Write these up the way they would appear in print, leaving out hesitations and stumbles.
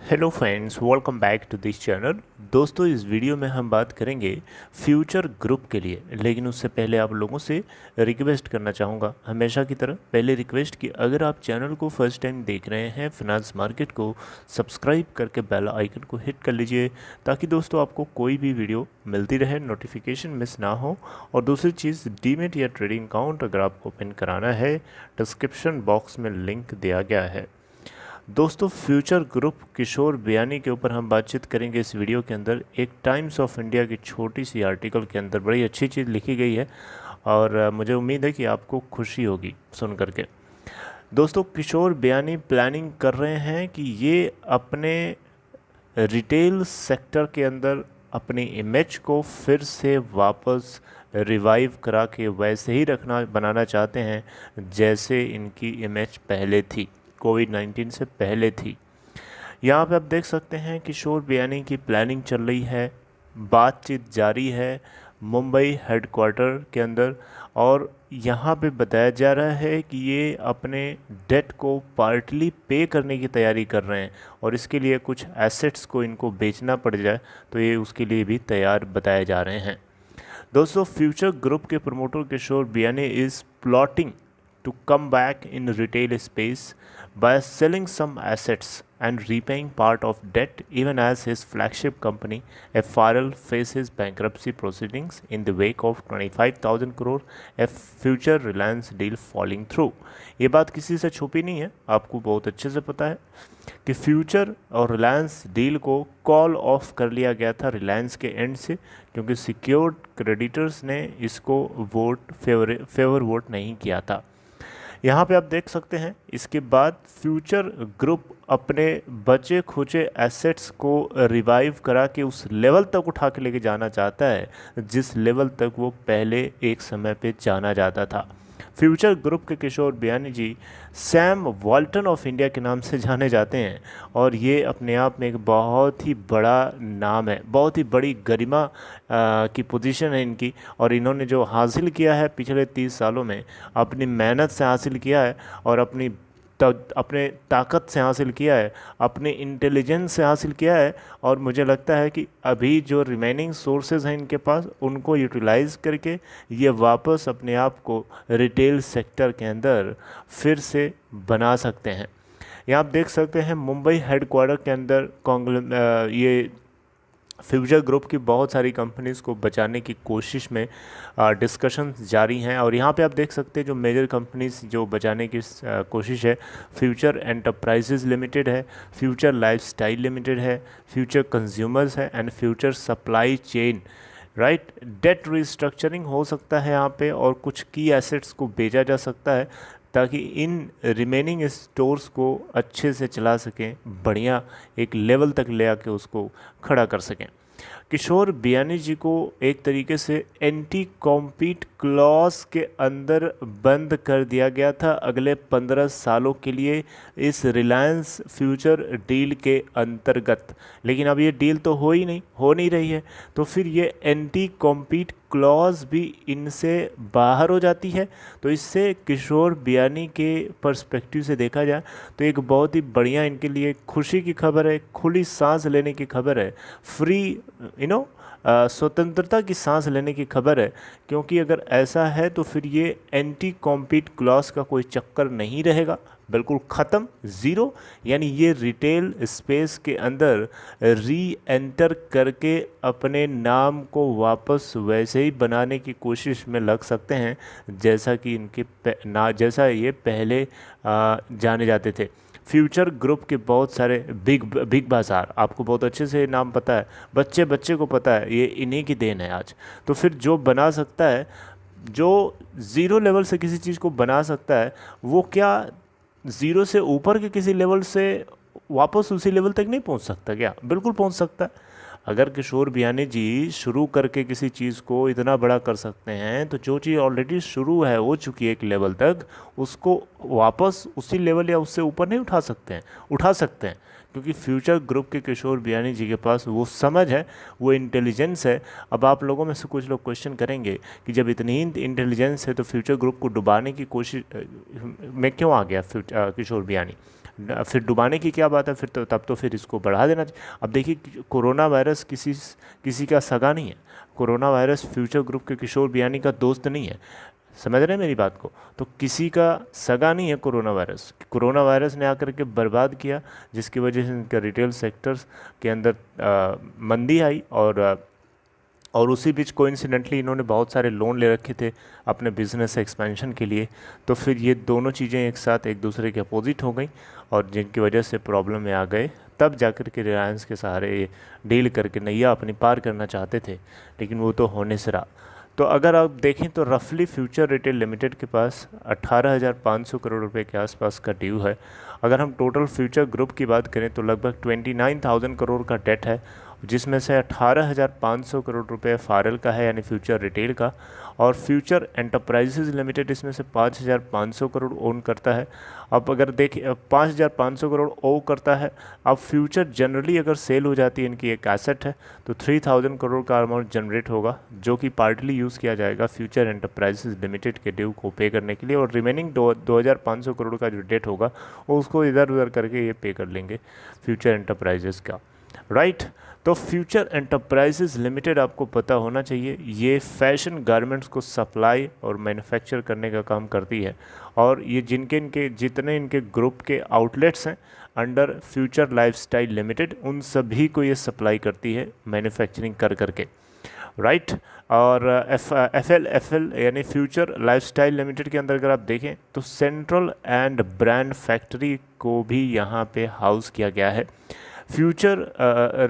Hello friends, welcome back to this channel. दोस्तों, इस video में हम बात करेंगे फ्यूचर ग्रुप के लिए। लेकिन उससे पहले आप लोगों से रिक्वेस्ट करना चाहूँगा, हमेशा की तरह पहले रिक्वेस्ट कि अगर आप चैनल को फर्स्ट टाइम देख रहे हैं फिनांस मार्केट को, सब्सक्राइब करके बेल आइकन को हिट कर लीजिए ताकि दोस्तों आपको कोई भी वीडियो मिलती रहे, नोटिफिकेशन मिस ना हो। और दूसरी चीज़, डीमेट या ट्रेडिंग अकाउंट अगर आपको ओपन कराना है, डिस्क्रिप्शन बॉक्स में लिंक दिया गया है। दोस्तों, फ्यूचर ग्रुप किशोर बियानी के ऊपर हम बातचीत करेंगे इस वीडियो के अंदर। एक टाइम्स ऑफ इंडिया की छोटी सी आर्टिकल के अंदर बड़ी अच्छी चीज़ लिखी गई है और मुझे उम्मीद है कि आपको खुशी होगी सुन करके। दोस्तों, किशोर बियानी प्लानिंग कर रहे हैं कि ये अपने रिटेल सेक्टर के अंदर अपनी इमेज को फिर से वापस रिवाइव करा के वैसे ही बनाना चाहते हैं जैसे इनकी इमेज पहले थी, कोविड-19 से पहले थी। यहाँ पे आप देख सकते हैं किशोर बियानी की प्लानिंग चल रही है, बातचीत जारी है मुंबई हेडक्वार्टर के अंदर। और यहाँ पे बताया जा रहा है कि ये अपने डेट को पार्टली पे करने की तैयारी कर रहे हैं और इसके लिए कुछ एसेट्स को इनको बेचना पड़ जाए तो ये उसके लिए भी तैयार बताए जा रहे हैं। दोस्तों, फ्यूचर ग्रुप के promoter Kishore Biyani is plotting to come back in retail space by selling some assets and repaying part of debt, even as his flagship company FRL faces bankruptcy proceedings in the wake of 25,000 crore future Reliance deal falling through। ये बात किसी से छुपी नहीं है, आपको बहुत अच्छे से पता है कि फ्यूचर और रिलायंस डील को कॉल ऑफ कर लिया गया था रिलायंस के एंड से, क्योंकि सिक्योर्ड क्रेडिटर्स ने इसको फेवर वोट नहीं किया था। यहाँ पे आप देख सकते हैं इसके बाद फ्यूचर ग्रुप अपने बचे खुचे एसेट्स को रिवाइव करा के उस लेवल तक उठा के लेके जाना चाहता है जिस लेवल तक वो पहले एक समय पे जाना जाता था। फ्यूचर ग्रुप के किशोर बियानी जी सैम वॉल्टन ऑफ इंडिया के नाम से जाने जाते हैं और ये अपने आप में एक बहुत ही बड़ा नाम है, बहुत ही बड़ी गरिमा की पोजीशन है इनकी। और इन्होंने जो हासिल किया है पिछले 30 सालों में, अपनी मेहनत से हासिल किया है और अपने ताकत से हासिल किया है, अपने इंटेलिजेंस से हासिल किया है। और मुझे लगता है कि अभी जो रिमेनिंग सोर्सेज हैं इनके पास, उनको यूटिलाइज़ करके ये वापस अपने आप को रिटेल सेक्टर के अंदर फिर से बना सकते हैं। यहाँ आप देख सकते हैं मुंबई हेडक्वार्टर के अंदर ये फ्यूचर ग्रुप की बहुत सारी कंपनीज़ को बचाने की कोशिश में डिस्कशन जारी हैं। और यहाँ पे आप देख सकते हैं जो मेजर कंपनीज़ जो बचाने की कोशिश है, फ्यूचर एंटरप्राइजेज़ लिमिटेड है, फ्यूचर लाइफस्टाइल लिमिटेड है, फ्यूचर कंज्यूमर्स है and Future Supply Chain. Right, debt restructuring हो सकता है यहाँ पे और कुछ की एसेट्स को बेचा जा सकता है ताकि इन रिमेनिंग स्टोर्स को अच्छे से चला सकें, बढ़िया एक लेवल तक ले आके उसको खड़ा कर सकें। किशोर बियानी जी को एक तरीके से एंटी कॉम्पीट क्लॉज के अंदर बंद कर दिया गया था अगले 15 सालों के लिए इस रिलायंस फ्यूचर डील के अंतर्गत। लेकिन अब ये डील तो हो नहीं रही है, तो फिर ये एंटी कॉम्पीट क्लॉज भी इनसे बाहर हो जाती है। तो इससे किशोर बियानी के पर्सपेक्टिव से देखा जाए तो एक बहुत ही बढ़िया इनके लिए खुशी की खबर है, खुली सांस लेने की खबर है, फ्री स्वतंत्रता की सांस लेने की खबर है। क्योंकि अगर ऐसा है तो फिर ये एंटी कॉम्पीट क्लॉज का कोई चक्कर नहीं रहेगा, बिल्कुल ख़त्म, ज़ीरो। यानी ये रिटेल स्पेस के अंदर री एंटर करके अपने नाम को वापस वैसे ही बनाने की कोशिश में लग सकते हैं जैसा कि जैसा ये पहले जाने जाते थे। फ्यूचर ग्रुप के बहुत सारे बिग बाज़ार, आपको बहुत अच्छे से नाम पता है, बच्चे बच्चे को पता है, ये इन्हीं की देन है आज। तो फिर जो बना सकता है, जो ज़ीरो लेवल से किसी चीज़ को बना सकता है, वो क्या ज़ीरो से ऊपर के किसी लेवल से वापस उसी लेवल तक नहीं पहुंच सकता क्या? बिल्कुल पहुंच सकता है। अगर किशोर बियानी जी शुरू करके किसी चीज़ को इतना बड़ा कर सकते हैं तो जो चीज़ ऑलरेडी शुरू है हो चुकी है एक लेवल तक, उसको वापस उसी लेवल या उससे ऊपर नहीं उठा सकते हैं? क्योंकि फ्यूचर ग्रुप के किशोर बियानी जी के पास वो समझ है, वो इंटेलिजेंस है। अब आप लोगों में से कुछ लोग क्वेश्चन करेंगे कि जब इतनी ही इंटेलिजेंस है तो फ्यूचर ग्रुप को डुबाने की कोशिश में क्यों आ गया किशोर बियानी, फिर डुबाने की क्या बात है, फिर तो तब तो फिर इसको बढ़ा देना चाहिए। अब देखिए, कोरोना वायरस किसी का सगा नहीं है। कोरोना वायरस फ्यूचर ग्रुप के किशोर बियानी का दोस्त नहीं है। समझ रहे हैं मेरी बात को? तो किसी का सगा नहीं है कोरोना वायरस। कोरोना वायरस ने आकर के बर्बाद किया, जिसकी वजह से इनका रिटेल सेक्टर्स के अंदर मंदी आई, और उसी बीच कोइंसिडेंटली इन्होंने बहुत सारे लोन ले रखे थे अपने बिजनेस एक्सपेंशन के लिए। तो फिर ये दोनों चीज़ें एक साथ एक दूसरे के अपोजिट हो गई, और जिनकी वजह से प्रॉब्लम में आ गए। तब जाकर के रिलायंस के सहारे ये डील करके नैया अपनी पार करना चाहते थे, लेकिन वो तो होने से रहा। तो अगर आप देखें तो रफली फ्यूचर रिटेल लिमिटेड के पास 18,500 करोड़ रुपए के आसपास का ड्यू है। अगर हम टोटल फ्यूचर ग्रुप की बात करें तो लगभग 29,000 करोड़ का डेट है, जिसमें से 18,500 करोड़ रुपए फारेल का है, यानी फ्यूचर रिटेल का, और फ्यूचर एंटरप्राइजेज लिमिटेड इसमें से 5,500 करोड़ ओन करता है। अब अगर देखिए 5,500 करोड़ ओ करता है। अब फ्यूचर जनरली अगर सेल हो जाती है, इनकी एक एसेट है, तो 3,000 करोड़ का अमाउंट जनरेट होगा, जो कि पार्टली यूज़ किया जाएगा फ्यूचर एंटरप्राइजेज लिमिटेड के ड्यू को पे करने के लिए, और रिमेनिंग 2,500 करोड़ का जो डेट होगा वो उसको इधर उधर करके ये पे कर लेंगे फ्यूचर एंटरप्राइजेज का, राइट। तो फ्यूचर एंटरप्राइजेज लिमिटेड आपको पता होना चाहिए, ये फैशन गारमेंट्स को सप्लाई और मैन्युफैक्चर करने का काम करती है, और ये जितने इनके ग्रुप के आउटलेट्स हैं अंडर फ्यूचर लाइफस्टाइल लिमिटेड, उन सभी को ये सप्लाई करती है मैन्युफैक्चरिंग कर करके, राइट। और एफ एल यानी फ्यूचर लाइफस्टाइल लिमिटेड के अंदर अगर आप देखें तो सेंट्रल एंड ब्रांड फैक्ट्री को भी यहाँ पे हाउस किया गया है। फ्यूचर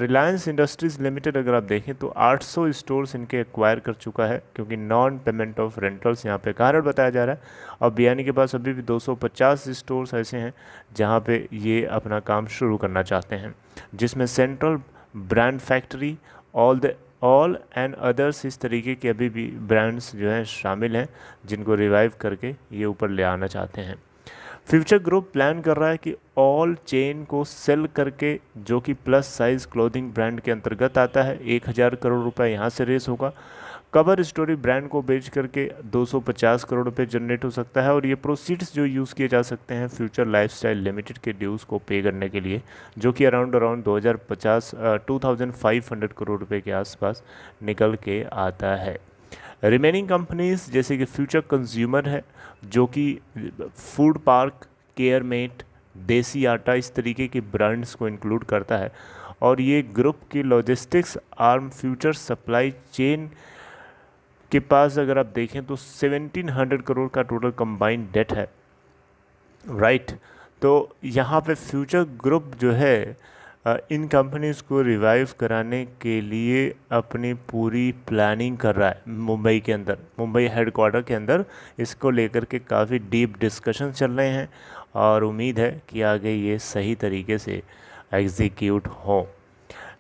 रिलायंस इंडस्ट्रीज़ लिमिटेड अगर आप देखें तो 800 स्टोर्स इनके एक्वायर कर चुका है, क्योंकि नॉन पेमेंट ऑफ रेंटल्स यहाँ पे कारण बताया जा रहा है। और बियानी के पास अभी भी 250 स्टोर्स ऐसे हैं जहाँ पे ये अपना काम शुरू करना चाहते हैं, जिसमें central brand factory, all and others, इस तरीके के अभी भी ब्रांड्स जो हैं शामिल हैं, जिनको रिवाइव करके ये ऊपर ले आना चाहते हैं। फ्यूचर ग्रुप प्लान कर रहा है कि ऑल चेन को सेल करके, जो कि प्लस साइज क्लोथिंग ब्रांड के अंतर्गत आता है, 1,000 करोड़ रुपए यहाँ से रेस होगा। कवर स्टोरी ब्रांड को बेच करके 250 करोड़ रुपए जनरेट हो सकता है, और ये प्रोसीड्स जो यूज़ किए जा सकते हैं फ्यूचर लाइफस्टाइल लिमिटेड के ड्यूज़ को पे करने के लिए, जो कि अराउंड 2,500 करोड़ रुपए के आसपास निकल के आता है। रिमेनिंग कंपनीज जैसे कि फ्यूचर कंज्यूमर है, जो कि फूड पार्क, केयरमेट, देसी आटा, इस तरीके के ब्रांड्स को इंक्लूड करता है, और ये ग्रुप की logistics arm future Supply chain के पास अगर आप देखें तो 1,700 करोड़ का टोटल कंबाइंड डेट है, राइट। तो यहाँ पे फ्यूचर ग्रुप जो है इन कंपनीज़ को रिवाइव कराने के लिए अपनी पूरी प्लानिंग कर रहा है मुंबई के अंदर, मुंबई हेडक्वार्टर के अंदर इसको लेकर के काफ़ी डीप डिस्कशन चल रहे हैं, और उम्मीद है कि आगे ये सही तरीके से एग्जीक्यूट हो।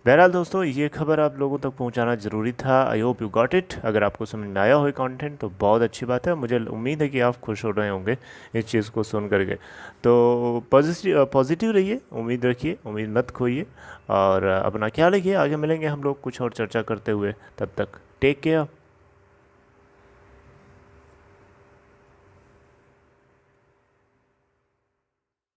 बहरहाल दोस्तों, ये खबर आप लोगों तक पहुंचाना ज़रूरी था। I hope you got it. अगर आपको समझ में आया हो कंटेंट तो बहुत अच्छी बात है। मुझे उम्मीद है कि आप खुश हो रहे होंगे इस चीज़ को सुन करके। तो पॉजिटिव रहिए, उम्मीद रखिए, उम्मीद मत खोइए, और अपना ख्याल रखिए। आगे मिलेंगे हम लोग कुछ और चर्चा करते हुए, तब तक टेक केयर।